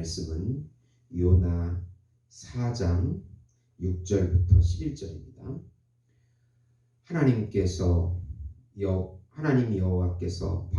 말씀은 요나 4장 6절부터 11절입니다. 하나님 여호와께서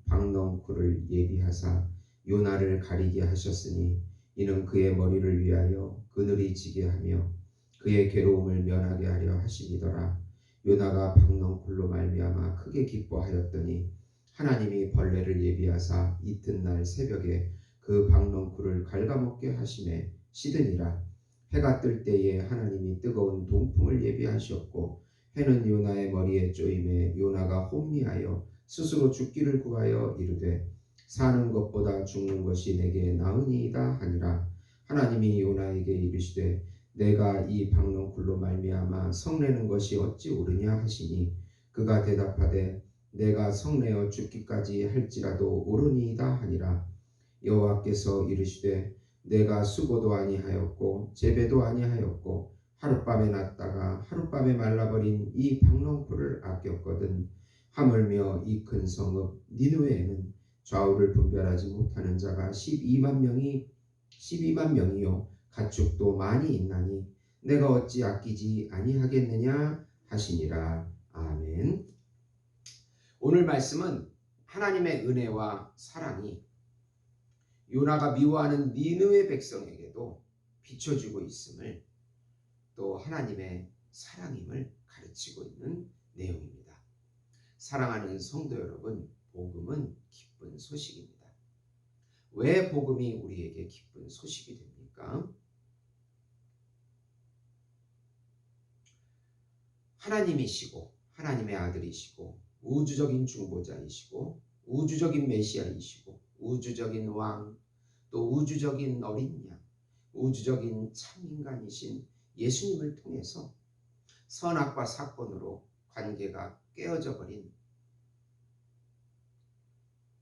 박넝쿨을 예비하사 요나를 가리게 하셨으니 이는 그의 머리를 위하여 그늘이 지게 하며 그의 괴로움을 면하게 하려 하심이더라. 요나가 박넝쿨로 말미암아 크게 기뻐하였더니 하나님이 벌레를 예비하사 이튿날 새벽에 그 박넝쿨을 갉아먹게 하심에 시드니라. 해가 뜰 때에 하나님이 뜨거운 동풍을 예비하셨고 해는 요나의 머리에 쪼임에 요나가 혼미하여 스스로 죽기를 구하여 이르되 사는 것보다 죽는 것이 내게 나으니이다 하니라. 하나님이 요나에게 이르시되 내가 이 박넝쿨로 말미암아 성내는 것이 어찌 옳으냐 하시니 그가 대답하되 내가 성내어 죽기까지 할지라도 옳으니이다 하니라. 여호와께서 이르시되 내가 수고도 아니하였고 재배도 아니하였고 하룻밤에 났다가 하룻밤에 말라버린 이 박넝쿨을 아꼈거든. 하물며 이 큰 성읍 니느웨에는 좌우를 분별하지 못하는 자가 12만 명이요 가축도 많이 있나니 내가 어찌 아끼지 아니하겠느냐 하시니라. 아멘. 오늘 말씀은 하나님의 은혜와 사랑이 요나가 미워하는 니느웨 백성에게도 비춰주고 있음을, 또 하나님의 사랑임을 가르치고 있는 내용입니다. 사랑하는 성도 여러분, 복음은 기쁜 소식입니다. 왜 복음이 우리에게 기쁜 소식이 됩니까? 하나님이시고 하나님의 아들이시고 우주적인 중보자이시고 우주적인 메시아이시고 우주적인 왕, 또 우주적인 어린 양, 우주적인 참인간이신 예수님을 통해서 선악과 사건으로 관계가 깨어져 버린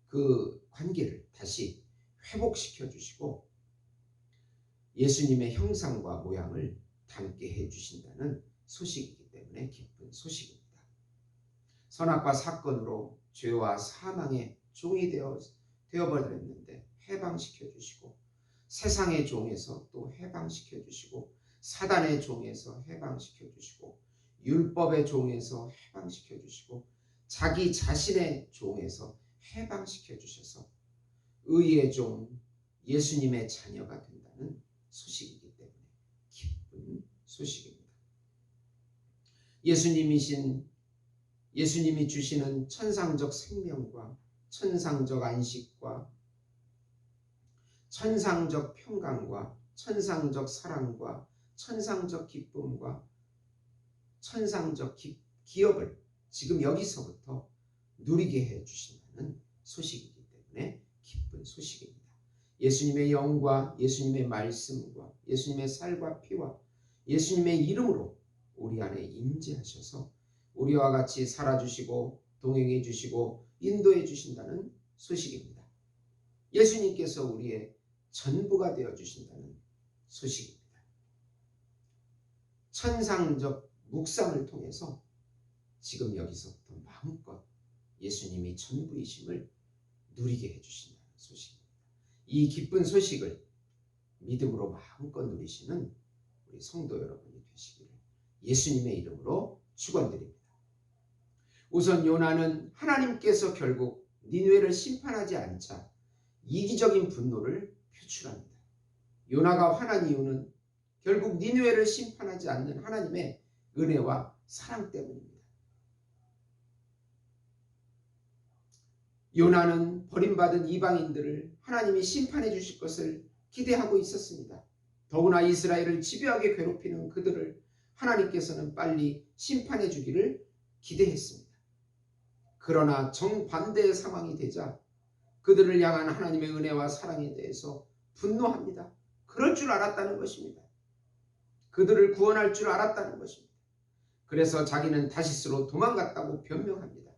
그 관계를 다시 회복시켜 주시고 예수님의 형상과 모양을 닮게 해 주신다는 소식이기 때문에 기쁜 소식입니다. 선악과 사건으로 죄와 사망의 종이 되어버렸는데 해방시켜 주시고, 세상의 종에서 또 해방시켜 주시고, 사단의 종에서 해방시켜 주시고, 율법의 종에서 해방시켜 주시고, 자기 자신의 종에서 해방시켜 주셔서 의의 종 예수님의 자녀가 된다는 소식이기 때문에 기쁜 소식입니다. 예수님이 주시는 천상적 생명과 천상적 안식과 천상적 평강과 천상적 사랑과 천상적 기쁨과 천상적 기업을 지금 여기서부터 누리게 해 주신다는 소식이기 때문에 기쁜 소식입니다. 예수님의 영과 예수님의 말씀과 예수님의 살과 피와 예수님의 이름으로 우리 안에 임재하셔서 우리와 같이 살아주시고 동행해 주시고 인도해 주신다는 소식입니다. 예수님께서 우리의 전부가 되어 주신다는 소식입니다. 천상적 묵상을 통해서 지금 여기서부터 마음껏 예수님이 전부이심을 누리게 해주신다는 소식입니다. 이 기쁜 소식을 믿음으로 마음껏 누리시는 우리 성도 여러분이 되시기를 예수님의 이름으로 축원드립니다. 우선 요나는 하나님께서 결국 니느웨를 심판하지 않자 이기적인 분노를 표출합니다. 요나가 화난 이유는 결국 니느웨를 심판하지 않는 하나님의 은혜와 사랑 때문입니다. 요나는 버림받은 이방인들을 하나님이 심판해 주실 것을 기대하고 있었습니다. 더구나 이스라엘을 집요하게 괴롭히는 그들을 하나님께서는 빨리 심판해 주기를 기대했습니다. 그러나 정반대의 상황이 되자 그들을 향한 하나님의 은혜와 사랑에 대해서 분노합니다. 그럴 줄 알았다는 것입니다. 그들을 구원할 줄 알았다는 것입니다. 그래서 자기는 다시스로 도망갔다고 변명합니다.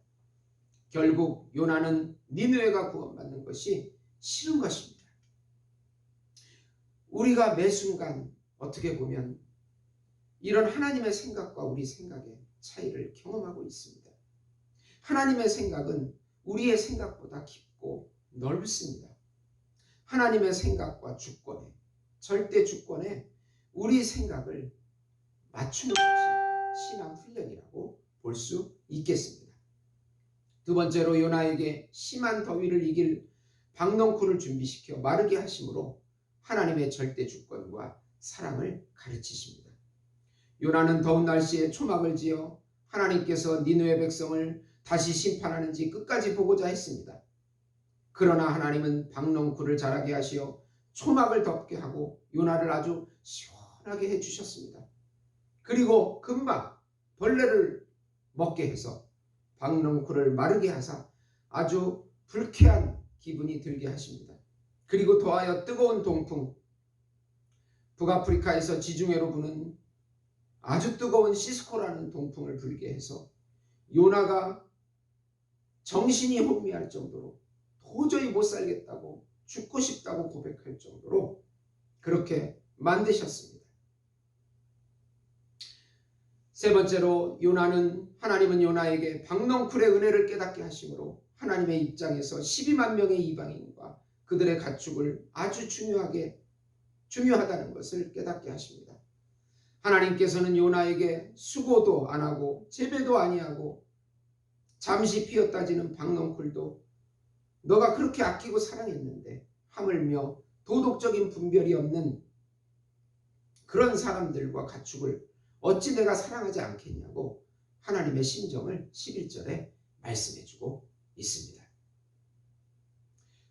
결국 요나는 니느웨가 구원받는 것이 싫은 것입니다. 우리가 매 순간 어떻게 보면 이런 하나님의 생각과 우리 생각의 차이를 경험하고 있습니다. 하나님의 생각은 우리의 생각보다 깊고 넓습니다. 하나님의 생각과 주권에, 절대 주권에 우리 생각을 맞추는 것이 신앙 훈련이라고 볼 수 있겠습니다. 두 번째로 요나에게 심한 더위를 이길 박넝쿨을 준비시켜 마르게 하심으로 하나님의 절대 주권과 사랑을 가르치십니다. 요나는 더운 날씨에 초막을 지어 하나님께서 니느웨 백성을 다시 심판하는지 끝까지 보고자 했습니다. 그러나 하나님은 박넝쿨을 자라게 하시어 초막을 덮게 하고 요나를 아주 시원하게 해주셨습니다. 그리고 금방 벌레를 먹게 해서 박넝쿨을 마르게 하사 아주 불쾌한 기분이 들게 하십니다. 그리고 더하여 뜨거운 동풍, 북아프리카에서 지중해로 부는 아주 뜨거운 시스코라는 동풍을 불게 해서 요나가 정신이 혼미할 정도로 도저히 못 살겠다고 죽고 싶다고 고백할 정도로 그렇게 만드셨습니다. 세 번째로 하나님은 요나에게 박넝쿨의 은혜를 깨닫게 하심으로 하나님의 입장에서 12만 명의 이방인과 그들의 가축을 아주 중요하다는 것을 깨닫게 하십니다. 하나님께서는 요나에게 수고도 안 하고 재배도 아니하고 잠시 피었다지는 박넝쿨도 너가 그렇게 아끼고 사랑했는데 하물며 도덕적인 분별이 없는 그런 사람들과 가축을 어찌 내가 사랑하지 않겠냐고 하나님의 심정을 11절에 말씀해주고 있습니다.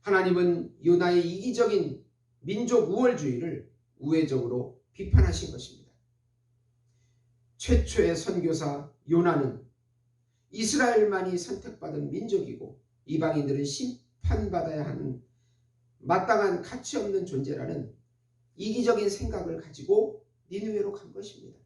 하나님은 요나의 이기적인 민족 우월주의를 우회적으로 비판하신 것입니다. 최초의 선교사 요나는 이스라엘만이 선택받은 민족이고 이방인들은 심판받아야 하는 마땅한 가치 없는 존재라는 이기적인 생각을 가지고 니느웨로 간 것입니다.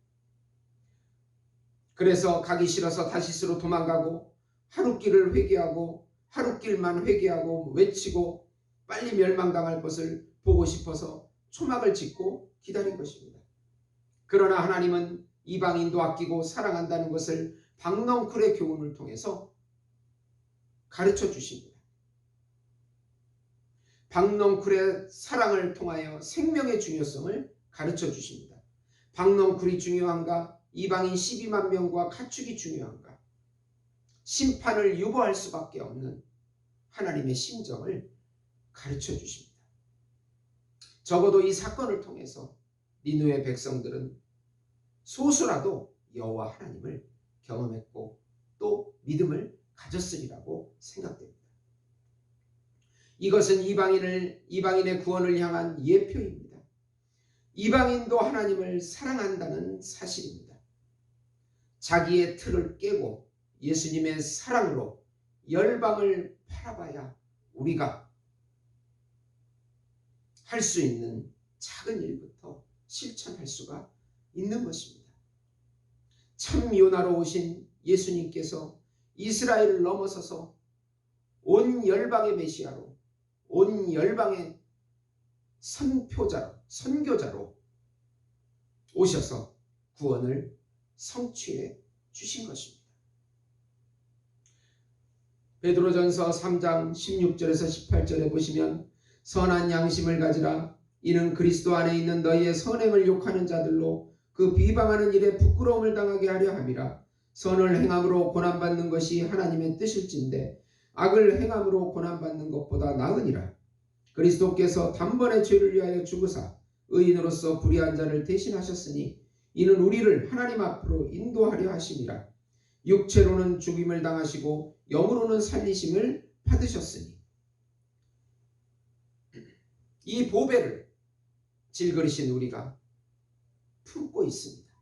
그래서 가기 싫어서 다시스로 도망가고 하룻길을 회개하고 하룻길만 회개하고 외치고 빨리 멸망당할 것을 보고 싶어서 초막을 짓고 기다린 것입니다. 그러나 하나님은 이방인도 아끼고 사랑한다는 것을 박넝쿨의 교훈을 통해서 가르쳐 주십니다. 박넝쿨의 사랑을 통하여 생명의 중요성을 가르쳐 주십니다. 박넝쿨이 중요한가? 이방인 12만 명과 가축이 중요한가? 심판을 유보할 수밖에 없는 하나님의 심정을 가르쳐 주십니다. 적어도 이 사건을 통해서 니느웨 백성들은 소수라도 여호와 하나님을 경험했고 또 믿음을 가졌으리라고 생각됩니다. 이것은 이방인의 구원을 향한 예표입니다. 이방인도 하나님을 사랑한다는 사실입니다. 자기의 틀을 깨고 예수님의 사랑으로 열방을 바라봐야 우리가 할 수 있는 작은 일부터 실천할 수가 있는 것입니다. 참 요나로 오신 예수님께서 이스라엘을 넘어서서 온 열방의 메시아로, 온 열방의 선교자로 오셔서 구원을 성취해 주신 것입니다. 베드로전서 3장 16절에서 18절에 보시면 선한 양심을 가지라. 이는 그리스도 안에 있는 너희의 선행을 욕하는 자들로 그 비방하는 일에 부끄러움을 당하게 하려 함이라. 선을 행함으로 고난받는 것이 하나님의 뜻일진데 악을 행함으로 고난받는 것보다 나으니라. 그리스도께서 단번에 죄를 위하여 죽으사 의인으로서 불의한 자를 대신하셨으니 이는 우리를 하나님 앞으로 인도하려 하심이라. 육체로는 죽임을 당하시고 영으로는 살리심을 받으셨으니 이 보배를 질그리신 우리가 품고 있습니다.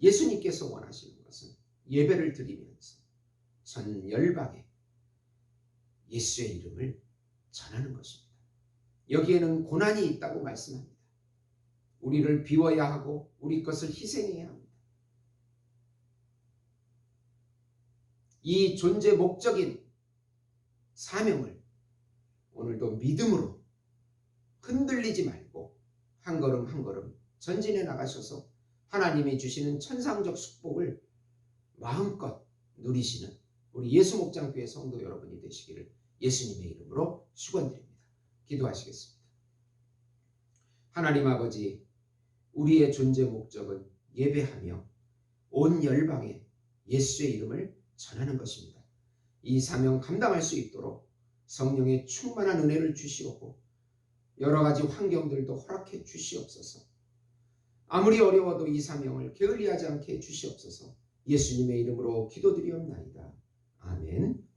예수님께서 원하시는 것은 예배를 드리면서 전 열방에 예수의 이름을 전하는 것입니다. 여기에는 고난이 있다고 말씀합니다. 우리를 비워야 하고 우리 것을 희생해야 합니다. 이 존재 목적인 사명을 오늘도 믿음으로 흔들리지 말고 한 걸음 한 걸음 전진해 나가셔서 하나님이 주시는 천상적 축복을 마음껏 누리시는 우리 예수목장교회 성도 여러분이 되시기를 예수님의 이름으로 축원드립니다. 기도하시겠습니다. 하나님 아버지, 우리의 존재 목적은 예배하며 온 열방에 예수의 이름을 전하는 것입니다. 이 사명 감당할 수 있도록 성령의 충만한 은혜를 주시옵고 여러 가지 환경들도 허락해 주시옵소서. 아무리 어려워도 이 사명을 게을리하지 않게 해 주시옵소서. 예수님의 이름으로 기도드리옵나이다. 아멘.